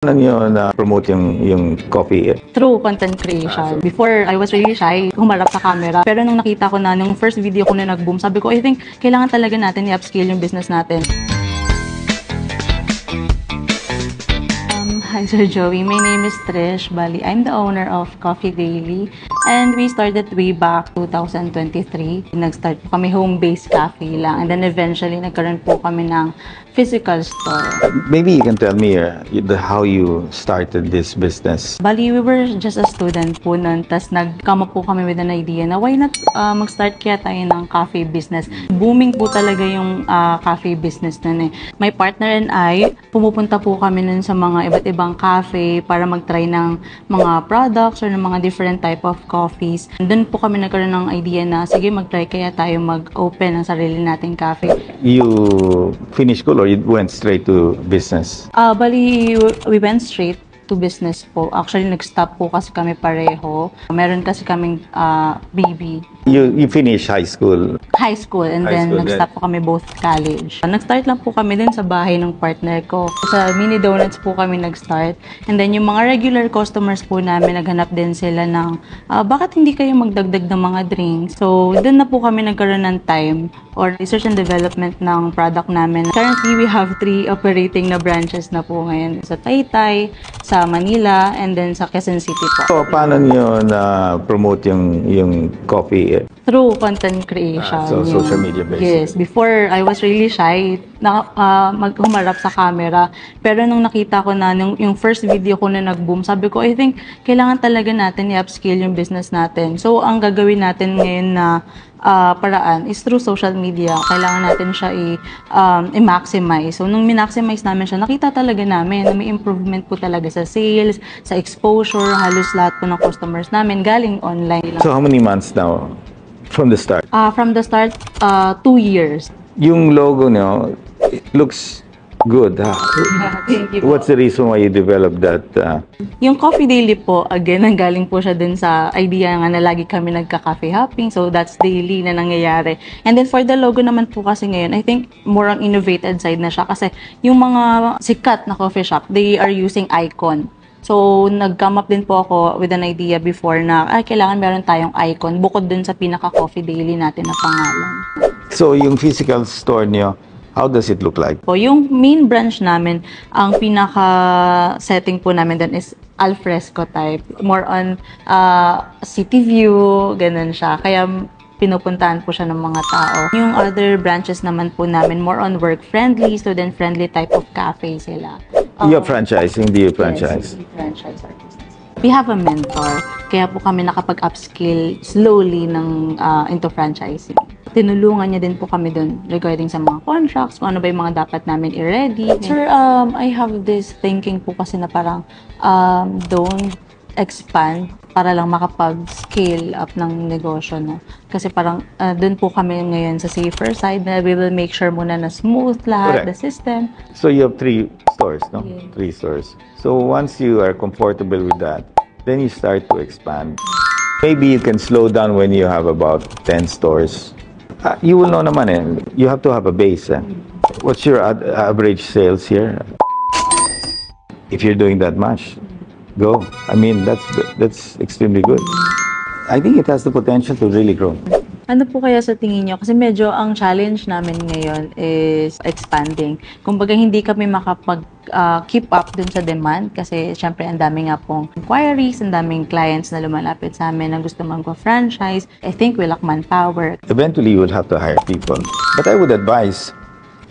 Paano nyo na-promote yung coffee? Through content creation. Before, I was really shy, humarap sa camera. Pero nung nakita ko na, nung first video ko na nag-boom, sabi ko, I think, kailangan talaga natin i-upscale yung business natin. Hi, Sir Joey. My name is Trish Bali. I'm the owner of Coffee Daily. And we started way back 2023. Nag-start po kami home-based cafe lang. And then eventually, nagkaroon po kami ng physical store. Maybe you can tell me how you started this business. Bali, we were just a student po nun. Tapos nag-come up po kami with an idea na why not mag-start kaya tayo ng cafe business. Booming po talaga yung cafe business nun eh. My partner and I, pumupunta po kami nun sa mga iba't ibang cafe para mag-try ng mga products or ng mga different type of coffees. And doon po kami nagkaroon ng idea na sige, mag-try kaya tayo mag-open ng sarili nating cafe. You finished school or you went straight to business? Bali, we went straight to business po. Actually, nag-stop po kasi kami pareho. Meron kasi kaming baby. You finished high school? High school, and then nag-stop po kami both college. Nag-start lang po kami dun sa bahay ng partner ko. Sa Mini Donuts po kami nag-start. And then yung mga regular customers po namin, naghanap din sila ng bakit hindi kayo magdagdag ng mga drinks? So, dun na po kami nagkaroon ng time or research and development ng product namin. Currently, we have 3 operating na branches na po ngayon. Sa Taytay, sa Manila, and then sa Quezon City po. So, paano nyo na-promote yung coffee? Through content creation. So, social media based. Yes. Before, I was really shy na humarap sa camera. Pero nung nakita ko na, yung first video ko na nag-boom, sabi ko, I think, kailangan talaga natin i-upscale yung business natin. So, ang gagawin natin ngayon na paraan is through social media. Kailangan natin siya i-maximize. So, nung min-maximize namin siya, nakita talaga namin na may improvement po talaga sa sales, sa exposure, halos lahat po ng customers namin galing online. So, how many months now from the start? From the start, 2 years. Yung logo nyo, it looks good. Thank you po. What's the reason why you developed that? Yung Coffee Daily po, again, nanggaling po siya dun sa idea nga na lagi kami nagka-cafe hopping. So, that's daily na nangyayari. And then, for the logo naman po kasi ngayon, I think more on innovated side na siya. Kasi yung mga sikat na coffee shop, they are using icon. So, nag-come up din po ako with an idea before na, kailangan meron tayong icon bukod dun sa pinaka-Coffee Daily natin na pangalan. So, yung physical store nyo, how does it look like? Po, yung main branch namin, ang pinaka-setting po namin doon is alfresco type. More on city view, ganun siya. Kaya pinupuntahan po siya ng mga tao. Yung other branches naman po namin, more on work-friendly, student-friendly type of cafe sila. You're franchising? Do you franchise? Yes, we franchise our business. We have a mentor, kaya po kami nakapag-upskill slowly into franchising. Tinulungan niya din po kami dun regarding sa mga contracts, kung ano ba yung mga dapat namin i-ready. Sir, I have this thinking po kasi na parang don't expand para lang makapag-scale up ng negosyo, no? Kasi parang dun po kami ngayon sa safer side na we will make sure muna na smooth lahat, the system. So you have 3 stores, no? Yeah. 3 stores. So once you are comfortable with that, then you start to expand. Maybe you can slow down when you have about 10 stores. You will know naman eh. You have to have a base. What's your average sales here? If you're doing that much, go. I mean, that's extremely good. I think it has the potential to really grow. Ano po kaya sa tingin nyo? Kasi medyo ang challenge namin ngayon is expanding. Kumbaga hindi kami makapag-keep up dun sa demand kasi syempre ang dami nga pong inquiries, ang daming clients na lumalapit sa amin na gusto magpa-franchise. I think we lack manpower. Eventually, you will have to hire people. But I would advise,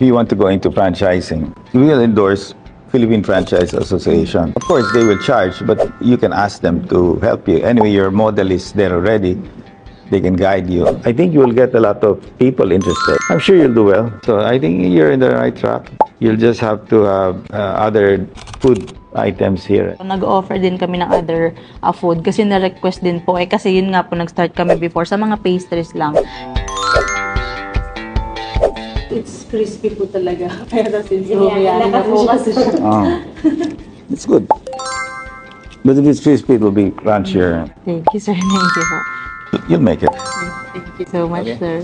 if you want to go into franchising, we will endorse Philippine Franchise Association. Of course, they will charge, but you can ask them to help you. Anyway, your model is there already. They can guide you. I think you will get a lot of people interested. I'm sure you'll do well. So I think you're in the right track. You'll just have to have other food items here. Nag-offer din kami ng other food kasi na-request din po. Kasi yun nga po, nag-start kami before sa mga pastries lang. It's crispy po talaga. Pero since bumayari na po kasi siya. It's good. But if it's crispy, it will be crunchier. Thank you, sir. Thank you po. You'll make it. Thank you so much, sir.